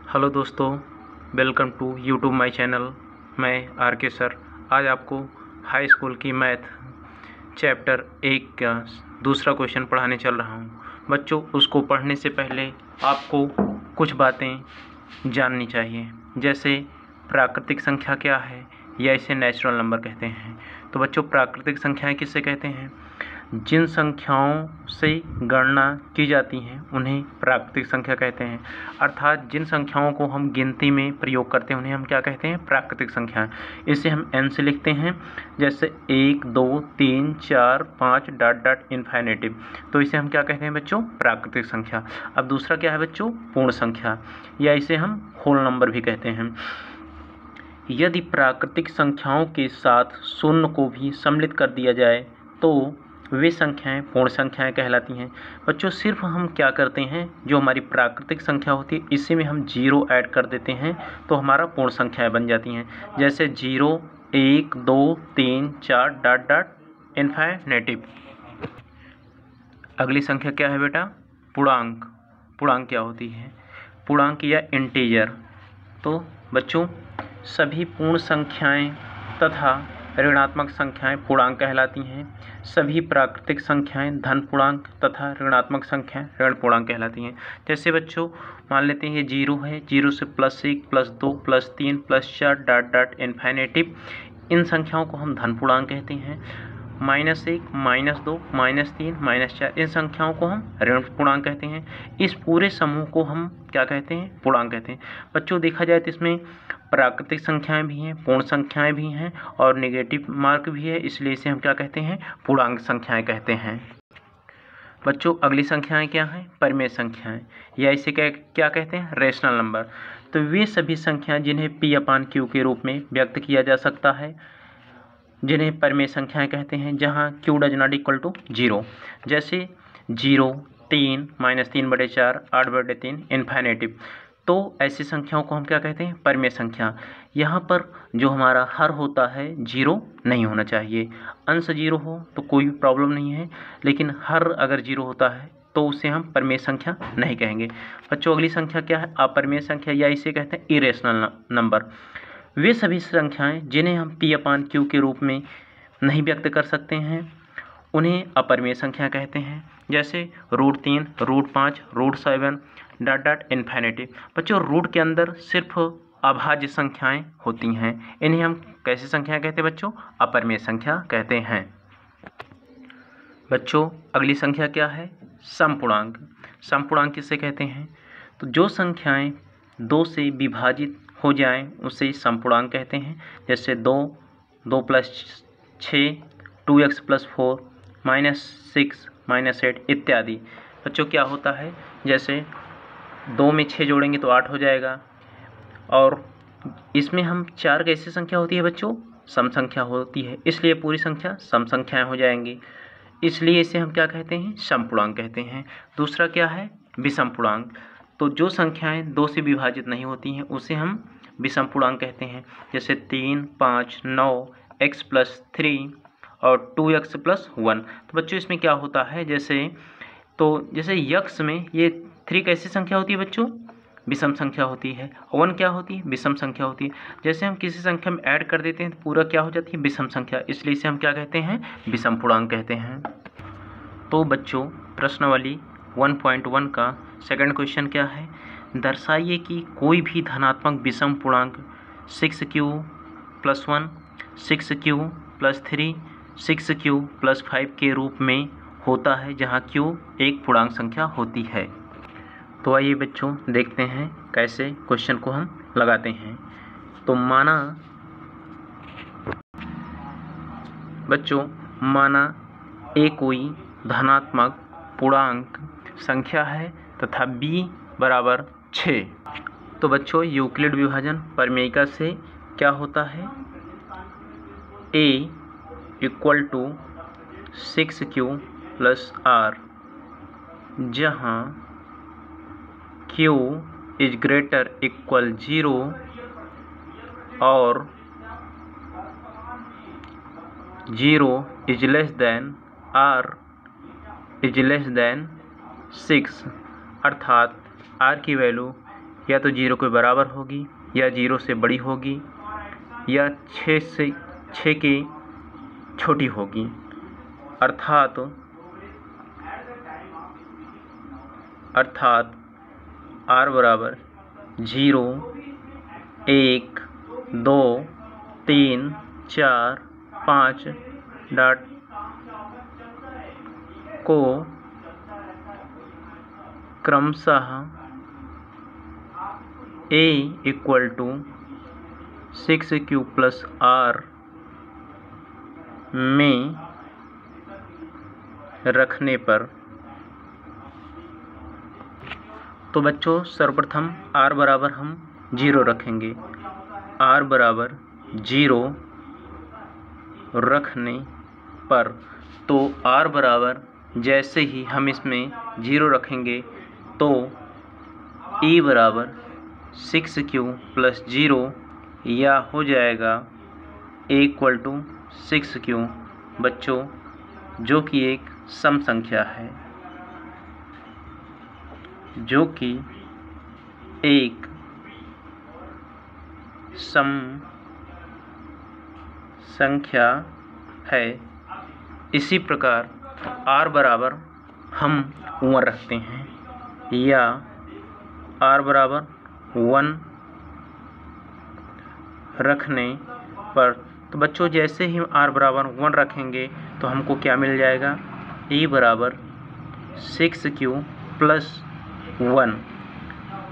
Hello दोस्तों, welcome to YouTube my channel. मैं R K sir आज आपको हाई स्कूल की मैथ चैप्टर 1 का दूसरा क्वेश्चन पढ़ाने चल रहा हूं। बच्चों, उसको पढ़ने से पहले आपको कुछ बातें जाननी चाहिए, जैसे प्राकृतिक संख्या क्या है या इसे नेचुरल नंबर कहते हैं। तो बच्चों, प्राकृतिक संख्याएं किससे कहते हैं? जिन संख्याओं से गणना की जाती हैं उन्हें प्राकृतिक संख्या कहते हैं। अर्थात जिन संख्याओं को हम गिनती में प्रयोग करते हैं उन्हें हम क्या कहते हैं? प्राकृतिक संख्याएं। इसे हम n से लिखते हैं, जैसे 1 2 3 4 5 डॉट डॉट इन्फिनिटिव। तो इसे हम क्या कहते हैं बच्चों? प्राकृतिक संख्या। अब दूसरा क्या है बच्चों? पूर्ण संख्या, या इसे हम होल नंबर भी कहते हैं। यदि प्राकृतिक संख्याओं के साथ शून्य को भी सम्मिलित कर दिया जाए तो वे संख्याएं पूर्ण संख्याएं कहलाती हैं। बच्चों, सिर्फ हम क्या करते हैं, जो हमारी प्राकृतिक संख्या होती है इसी में हम जीरो ऐड कर देते हैं तो हमारा पूर्ण संख्याएं बन जाती हैं। जैसे 0 1 2 3 4 डॉट डॉट इन्फिनिटिव। अगली संख्या क्या है बेटा? पूर्णांक। पूर्णांक क्या होती है? पूर्णांक या इंटीजर। तो बच्चों, सभी पूर्ण संख्याएं तथा ऋणात्मक संख्याएं पूर्णांक कहलाती हैं। सभी प्राकृतिक संख्याएं धन पूर्णांक तथा ऋणात्मक संख्याएं ऋण पूर्णांक कहलाती हैं। जैसे बच्चों, मान लेते हैं ये 0 है, 0 से +1 +2 +3 +4 डॉट डॉट इन्फिनिटिव। इन संख्याओं को हम धन पूर्णांक कहते हैं। -1 -2 -3 -4 इन संख्याओं को हम ऋण पूर्णांक कहते हैं। इस पूरे समूह को हम क्या कहते हैं? पूर्णांक कहते हैं। बच्चों, देखा जाए तो इसमें प्राकृतिक संख्याएं भी हैं, पूर्ण संख्याएं भी हैं और नेगेटिव मार्क भी है, इसलिए इसे हम क्या कहते हैं? पूर्णांक संख्याएं कहते हैं। बच्चों, अगली संख्याएं क्या हैं? परिमेय संख्याएं, या इसे क्या कहते हैं? Rational number. तो वे सभी संख्याएं जिन्हें P/Q के रूप में व्यक्त किया जा सकता है, जिन्हें परिमेय संख्याएं कहते हैं, जहां Q does not equal to 0। जैसे 0 3 -3/4 8/3 इन्फिनिटिव। तो ऐसी संख्याओं को हम क्या कहते हैं? परिमेय संख्या। यहाँ पर जो हमारा हर होता है 0 नहीं होना चाहिए। अंश 0 हो तो कोई प्रॉब्लम नहीं है, लेकिन हर अगर 0 होता है तो उसे हम परिमेय संख्या नहीं कहेंगे। बच्चों, अगली संख्या क्या है? अपरिमेय संख्या, या इसे कहते हैं इरेशनल नंबर। वे सभी संख्याएं जिन्हें हम P/Q के रूप में नहीं व्यक्त कर सकते हैं उन्हें अपरिमेय संख्या कहते हैं। जैसे √3 √5 √7 डॉट डॉट इन्फिनिटिव। बच्चों, रूट के अंदर सिर्फ अभाज्य संख्याएं होती हैं, इन्हें हम कैसी संख्या कहते हैं बच्चों? अपरिमेय संख्या कहते हैं। बच्चों, अगली संख्या क्या है? समपूर्णांक। समपूर्णांक किसे कहते हैं? तो जो संख्याएं 2 से विभाजित हो जाएं उसे समपूर्णांक कहते हैं। जैसे 2 2 + 6 2x + 4 -6 -8 इत्यादि। बच्चों, क्या होता है, जैसे 2 में 6 जोड़ेंगे तो 8 हो जाएगा, और इसमें हम 4 कैसी संख्या होती है बच्चों? सम संख्या होती है, इसलिए पूरी संख्या सम संख्याएं हो जाएंगी, इसलिए इसे हम क्या कहते हैं? समपूर्णांक कहते हैं। दूसरा क्या है? विषम पूर्णांक। तो जो संख्याएं 2 से विभाजित नहीं होती हैं उसे हम विषम पूर्णांक कहते हैं। जैसे 3 5 9 x + 3 और 2x + 1। तो बच्चों, इसमें क्या होता है, जैसे यक्स में ये 3 कैसी संख्या होती है बच्चों? विषम संख्या होती है। 1 क्या होती है? विषम संख्या होती है। जैसे हम किसी संख्या में ऐड कर देते हैं तो पूरा क्या हो जाती है? विषम संख्या, इसलिए इसे हम क्या कहते हैं? विषम पूर्णांक कहते हैं। तो बच्चों, प्रश्नावली 1.1 का सेकंड क्वेश्चन क्या है? दर्शाइए कि कोई भी धनात्मक विषम पूर्णांक 6q + 1 6q + 3 6q + 5 के रूप में होता है, जहां q एक पूर्णांक संख्या होती है। तो आइए बच्चों, देखते हैं कैसे क्वेश्चन को हम लगाते हैं। तो माना a कोई धनात्मक पूर्णांक संख्या है तथा b = 6। तो बच्चों, यूक्लिड विभाजन प्रमेयिका से क्या होता है? a = 6q + r, जहाँ q ≥ 0 और 0 r 6, अर्थात r की वैल्यू या तो 0 के बराबर होगी, या 0 से बड़ी होगी, या 6 के छोटी होगी। अर्थात r बराबर 0, 1, 2, 3, 4, 5 डॉट को क्रमशः a equal to 6q plus r में रखने पर, तो बच्चों सर्वप्रथम r बराबर हम 0 रखेंगे। r बराबर 0 रखने पर, तो r बराबर जैसे ही हम इसमें 0 रखेंगे तो e बराबर 6q प्लस 0 या हो जाएगा a इक्वल टू 6q बच्चों, जो कि एक सम संख्या है, जो कि एक सम संख्या है। इसी प्रकार r बराबर हम 1 रखते हैं, या r बराबर 1 रखने पर, तो बच्चों जैसे ही r बराबर 1 रखेंगे तो हमको क्या मिल जाएगा, e बराबर 6q प्लस 1,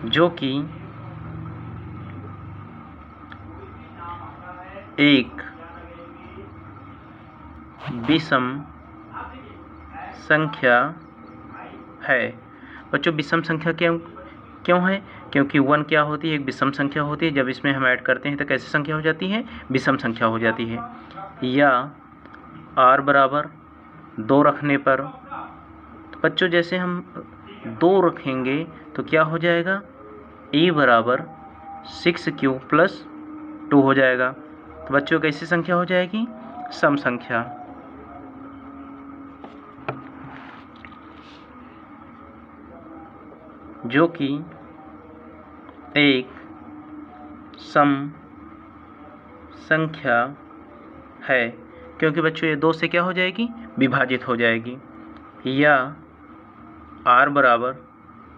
जो कि एक विषम संख्या है। बच्चों विषम संख्या क्यों है? क्योंकि 1 क्या होती है, एक विषम संख्या होती है। जब इसमें हम ऐड करते हैं तो कैसी संख्या हो जाती है, विषम संख्या हो जाती है। या r बराबर 2 रखने पर, तो बच्चों जैसे हम 2 रखेंगे तो क्या हो जाएगा, e बराबर 6q प्लस 2 हो जाएगा। तो बच्चों कैसी संख्या हो जाएगी, सम संख्या। जो कि एक सम संख्या है, क्योंकि बच्चों ये 2 से क्या हो जाएगी, विभाजित हो जाएगी। या r बराबर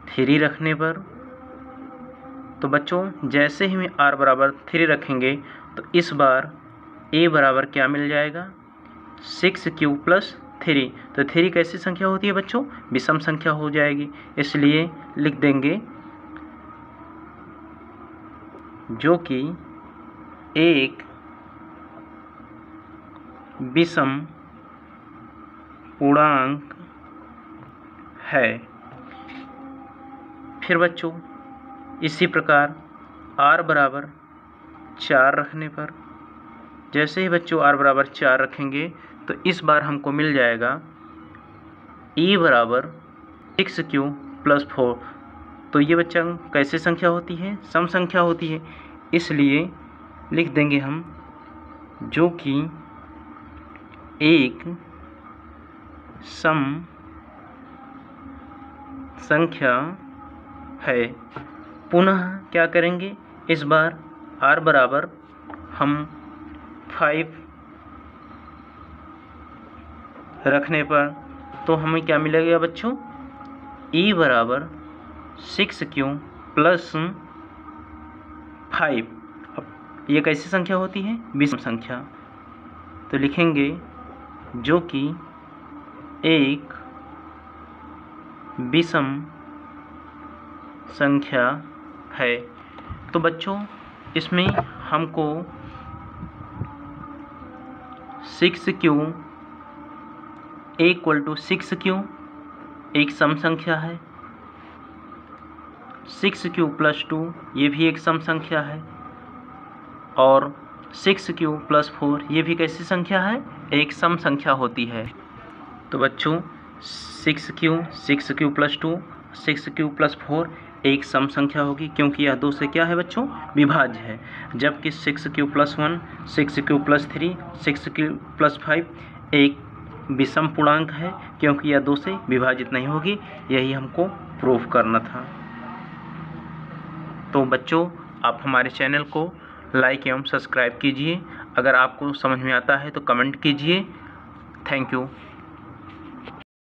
3 रखने पर, तो बच्चों जैसे ही r बराबर 3 रखेंगे तो इस बार a बराबर क्या मिल जाएगा, 6q प्लस 3। तो 3 कैसी संख्या होती है बच्चों, विषम संख्या हो जाएगी, इसलिए लिख देंगे जो कि एक विषम पूर्णांक है। फिर बच्चों इसी प्रकार r बराबर 4 रखने पर, जैसे ही बच्चों r बराबर 4 रखेंगे तो इस बार हमको मिल जाएगा e बराबर 6q प्लस 4। तो ये बच्चा कैसे संख्या होती है, सम संख्या होती है, इसलिए लिख देंगे हम जो कि एक सम संख्या है। पुनः क्या करेंगे, इस बार r बराबर हम 5 रखने पर, तो हमें क्या मिलेगा बच्चों, e बराबर 6q प्लस 5। अब ये कैसी संख्या होती है, विषम संख्या। तो लिखेंगे जो कि एक विषम संख्या है। तो बच्चों इसमें हमको 6q इक्वल टू 6q एक सम संख्या है, 6q प्लस 2 ये भी एक सम संख्या है, और 6q प्लस 4 ये भी कैसी संख्या है, एक सम संख्या होती है। तो बच्चों 6q प्लस 2, 6q प्लस 4 एक सम संख्या होगी, क्योंकि यह 2 से क्या है बच्चों, विभाज्य है। जबकि 6q plus 1, 6q plus 3, 6q plus 5 एक विषम पूर्णांक है, क्योंकि यह 2 से विभाजित नहीं होगी। यही हमको प्रूफ करना था। तो बच्चों आप हमारे चैनल को लाइक एवं सब्सक्राइब कीजिए। अगर आपको समझ में आता है तो कमेंट कीजिए। Thank you.